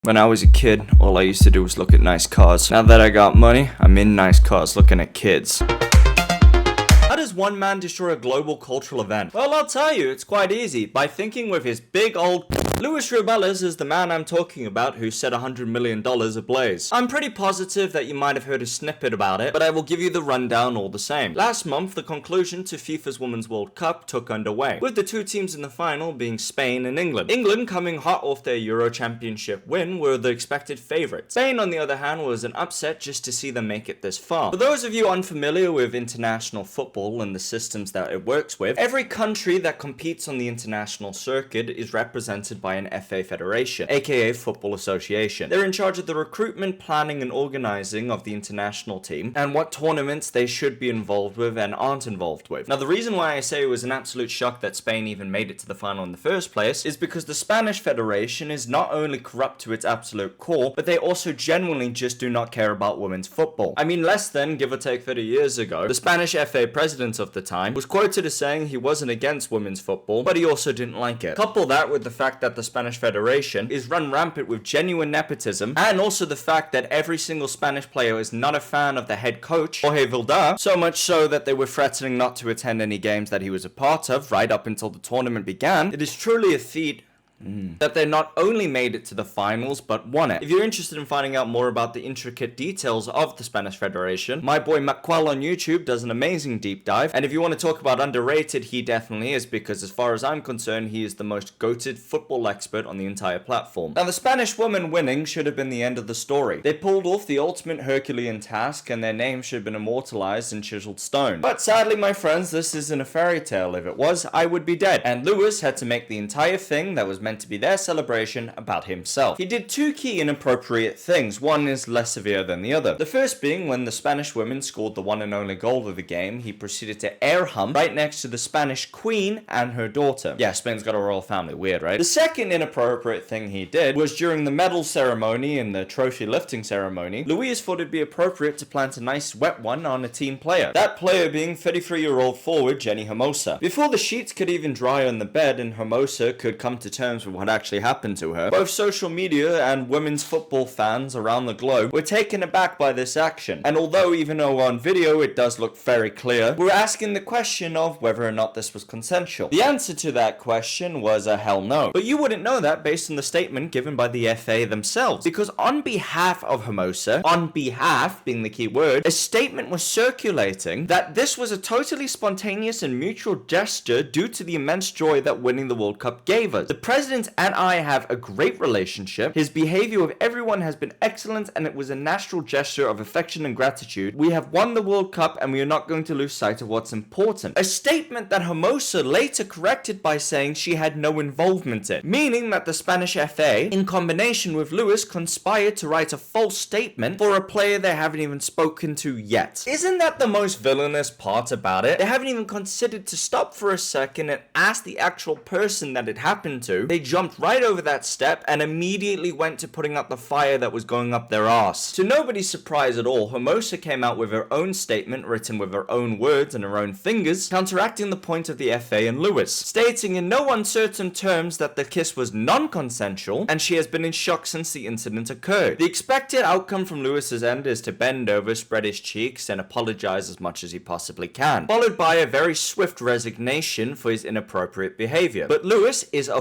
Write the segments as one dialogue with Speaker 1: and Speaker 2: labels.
Speaker 1: When I was a kid, all I used to do was look at nice cars. Now that I got money, I'm in nice cars looking at kids. How does one man destroy a global cultural event? Well, I'll tell you, it's quite easy. By thinking with his big old... Luis Rubiales is the man I'm talking about who set $100 million ablaze. I'm pretty positive that you might have heard a snippet about it, but I will give you the rundown all the same. Last month, the conclusion to FIFA's Women's World Cup took underway, with the two teams in the final being Spain and England. England, coming hot off their Euro Championship win, were the expected favourites. Spain, on the other hand, was an upset just to see them make it this far. For those of you unfamiliar with international football and the systems that it works with, every country that competes on the international circuit is represented by an FA Federation, aka Football Association. They're in charge of the recruitment, planning and organising of the international team, and what tournaments they should be involved with and aren't involved with. Now, the reason why I say it was an absolute shock that Spain even made it to the final in the first place is because the Spanish Federation is not only corrupt to its absolute core, but they also genuinely just do not care about women's football. I mean, less than, give or take 30 years ago, the Spanish FA president of the time was quoted as saying he wasn't against women's football, but he also didn't like it. Couple that with the fact that the Spanish Federation is run rampant with genuine nepotism, and also the fact that every single Spanish player is not a fan of the head coach, Jorge Vilda, so much so that they were threatening not to attend any games that he was a part of right up until the tournament began. It is truly a feat that they not only made it to the finals, but won it. If you're interested in finding out more about the intricate details of the Spanish Federation, my boy Maquel on YouTube does an amazing deep dive, and if you want to talk about underrated, he definitely is, because as far as I'm concerned, he is the most goated football expert on the entire platform. Now, the Spanish women winning should have been the end of the story. They pulled off the ultimate Herculean task, and their name should have been immortalized in chiseled stone. But sadly, my friends, this isn't a fairy tale. If it was, I would be dead. And Luis had to make the entire thing that was meant to be their celebration about himself. He did two key inappropriate things. One is less severe than the other. The first being when the Spanish women scored the one and only goal of the game, he proceeded to air hump right next to the Spanish queen and her daughter. Yeah, Spain's got a royal family. Weird, right? The second inappropriate thing he did was during the medal ceremony and the trophy lifting ceremony, Luis thought it'd be appropriate to plant a nice wet one on a team player. That player being 33-year-old forward Jenni Hermoso. Before the sheets could even dry on the bed and Hermoso could come to terms with what actually happened to her, both social media and women's football fans around the globe were taken aback by this action. And although even though on video it does look very clear, we're asking the question of whether or not this was consensual. The answer to that question was a hell no. But you wouldn't know that based on the statement given by the FA themselves, because on behalf of Hermoso, on behalf being the key word, a statement was circulating that this was a totally spontaneous and mutual gesture due to the immense joy that winning the World Cup gave us. The president and I have a great relationship. His behavior with everyone has been excellent, and it was a natural gesture of affection and gratitude. We have won the World Cup, and we are not going to lose sight of what's important. A statement that Hermoso later corrected by saying she had no involvement in, meaning that the Spanish FA, in combination with Luis, conspired to write a false statement for a player they haven't even spoken to yet. Isn't that the most villainous part about it? They haven't even considered to stop for a second and ask the actual person that it happened to. They jumped right over that step and immediately went to putting out the fire that was going up their arse. To nobody's surprise at all, Hermoso came out with her own statement written with her own words and her own fingers, counteracting the point of the FA and Luis, stating in no uncertain terms that the kiss was non-consensual and she has been in shock since the incident occurred. The expected outcome from Luis's end is to bend over, spread his cheeks and apologize as much as he possibly can, followed by a very swift resignation for his inappropriate behavior. But Luis is a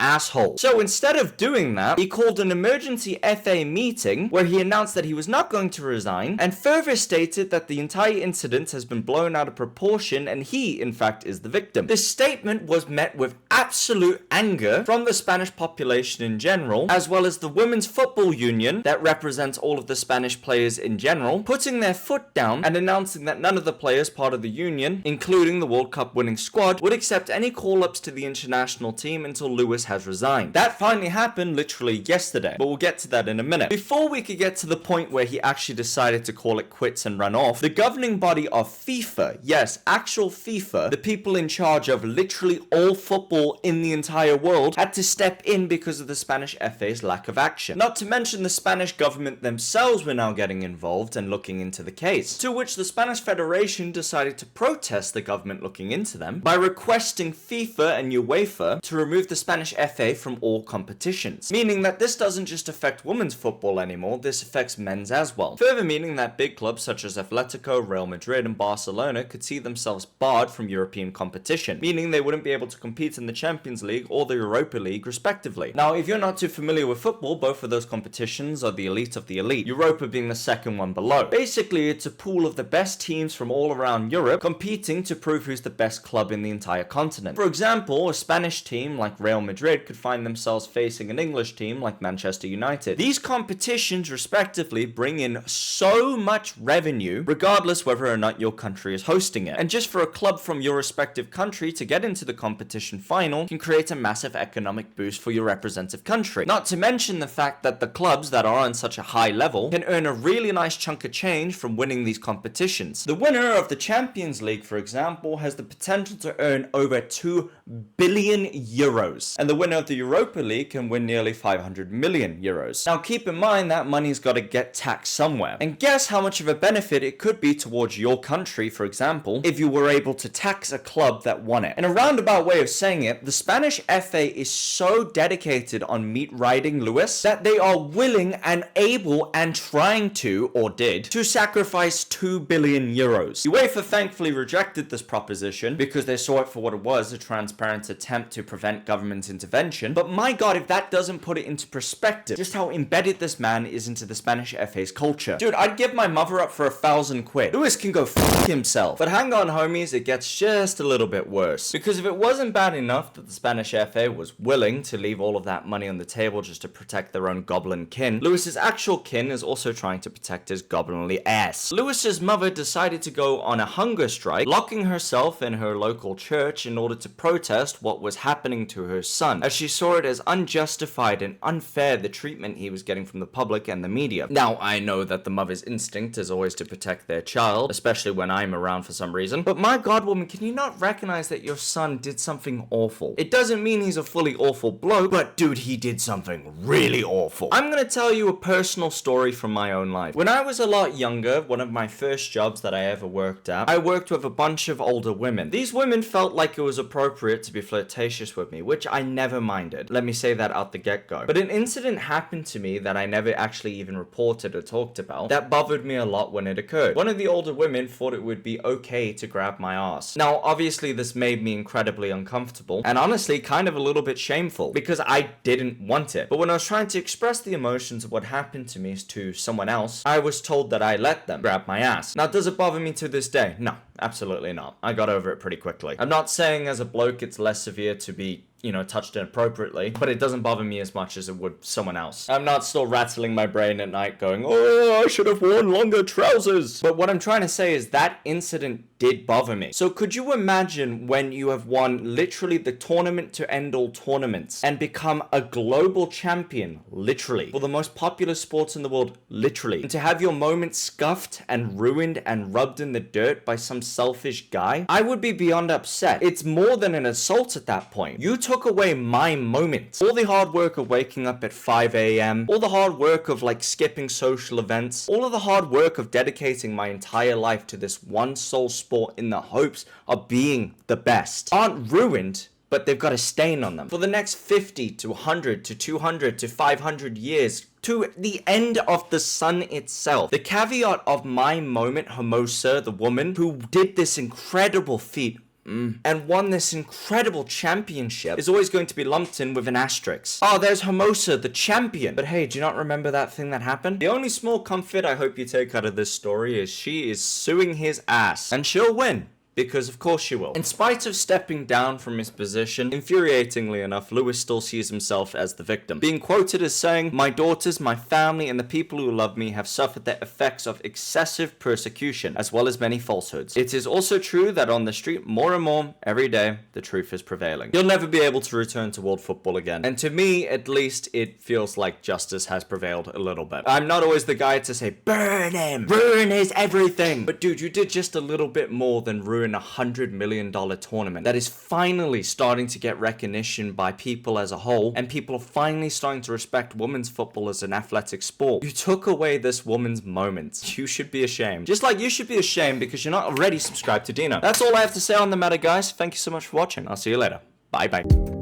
Speaker 1: asshole. So instead of doing that, he called an emergency FA meeting where he announced that he was not going to resign and further stated that the entire incident has been blown out of proportion and he, in fact, is the victim. This statement was met with absolute anger from the Spanish population in general, as well as the Women's Football Union that represents all of the Spanish players in general, putting their foot down and announcing that none of the players part of the union, including the World Cup winning squad, would accept any call-ups to the international team until Luis has resigned. That finally happened literally yesterday, but we'll get to that in a minute. Before we could get to the point where he actually decided to call it quits and run off, the governing body of FIFA, yes, actual FIFA, the people in charge of literally all football in the entire world, had to step in because of the Spanish FA's lack of action. Not to mention the Spanish government themselves were now getting involved and looking into the case, to which the Spanish Federation decided to protest the government looking into them by requesting FIFA and UEFA to remove the Spanish FA from all competitions, meaning that this doesn't just affect women's football anymore, this affects men's as well. Further meaning that big clubs such as Atletico, Real Madrid and Barcelona could see themselves barred from European competition, meaning they wouldn't be able to compete in the Champions League or the Europa League respectively. Now, if you're not too familiar with football, both of those competitions are the elite of the elite, Europa being the second one below. Basically, it's a pool of the best teams from all around Europe competing to prove who's the best club in the entire continent. For example, a Spanish team like Real Madrid could find themselves facing an English team like Manchester United. These competitions respectively bring in so much revenue regardless whether or not your country is hosting it. And just for a club from your respective country to get into the competition final can create a massive economic boost for your representative country. Not to mention the fact that the clubs that are on such a high level can earn a really nice chunk of change from winning these competitions. The winner of the Champions League, for example, has the potential to earn over 2 billion euros, and the winner of the Europa League can win nearly 500 million euros. Now keep in mind that money's got to get taxed somewhere, and guess how much of a benefit it could be towards your country, for example, if you were able to tax a club that won it. In a roundabout way of saying it, the Spanish FA is so dedicated on meat riding Luis that they are willing and able and trying to, or did, to sacrifice 2 billion euros. UEFA thankfully rejected this proposition because they saw it for what it was, a transparent attempt to prevent government intervention. But my god, if that doesn't put it into perspective, just how embedded this man is into the Spanish FA's culture. Dude, I'd give my mother up for 1,000 quid. Luis can go f*** himself. But hang on homies, it gets just a little bit worse. Because if it wasn't bad enough that the Spanish FA was willing to leave all of that money on the table just to protect their own goblin kin, Luis's actual kin is also trying to protect his goblinly ass. Luis's mother decided to go on a hunger strike, locking herself in her local church in order to protest what was happening to her son, as she saw it as unjustified and unfair the treatment he was getting from the public and the media. Now, I know that the mother's instinct is always to protect their child, especially when I'm around for some reason, but my god, woman, can you not recognize that your son did something awful? It doesn't mean he's a fully awful bloke, but dude, he did something really awful. I'm gonna tell you a personal story from my own life. When I was a lot younger, one of my first jobs that I ever worked at, I worked with a bunch of older women. These women felt like it was appropriate to be flirtatious with me, which I never minded. Let me say that out the get-go. But an incident happened to me that I never actually even reported or talked about that bothered me a lot when it occurred. One of the older women thought it would be okay to grab my ass. Now, obviously this made me incredibly uncomfortable and honestly kind of a little bit shameful because I didn't want it. But when I was trying to express the emotions of what happened to me to someone else, I was told that I let them grab my ass. Now, does it bother me to this day? No, absolutely not. I got over it pretty quickly. I'm not saying as a bloke it's less severe to be, you know, touched inappropriately, but it doesn't bother me as much as it would someone else. I'm not still rattling my brain at night going, oh, I should have worn longer trousers. But what I'm trying to say is that incident did bother me. So could you imagine when you have won literally the tournament to end all tournaments and become a global champion, literally, for the most popular sports in the world, literally, and to have your moment scuffed and ruined and rubbed in the dirt by some selfish guy? I would be beyond upset. It's more than an assault at that point. You took away my moment. All the hard work of waking up at 5 a.m., all the hard work of like skipping social events, all of the hard work of dedicating my entire life to this one sole sport in the hopes of being the best aren't ruined, but they've got a stain on them for the next 50 to 100 to 200 to 500 years, to the end of the sun itself. The caveat of my moment, Hermosa, the woman who did this incredible feat and won this incredible championship, is always going to be lumped in with an asterisk. Oh, there's Hermosa, the champion. But hey, do you not remember that thing that happened? The only small comfort I hope you take out of this story is she is suing his ass, and she'll win. Because of course she will. In spite of stepping down from his position, infuriatingly enough, Luis still sees himself as the victim, being quoted as saying, "My daughters, my family, and the people who love me have suffered the effects of excessive persecution, as well as many falsehoods. It is also true that on the street, more and more, every day, the truth is prevailing." He'll never be able to return to world football again. And to me, at least, it feels like justice has prevailed a little bit. I'm not always the guy to say, burn him, ruin his everything. But dude, you did just a little bit more than ruin $100 million tournament that is finally starting to get recognition by people as a whole, and people are finally starting to respect women's football as an athletic sport. You took away this woman's moment. You should be ashamed. Just like you should be ashamed because you're not already subscribed to Dino. That's all I have to say on the matter, guys. Thank you so much for watching. I'll see you later. Bye bye.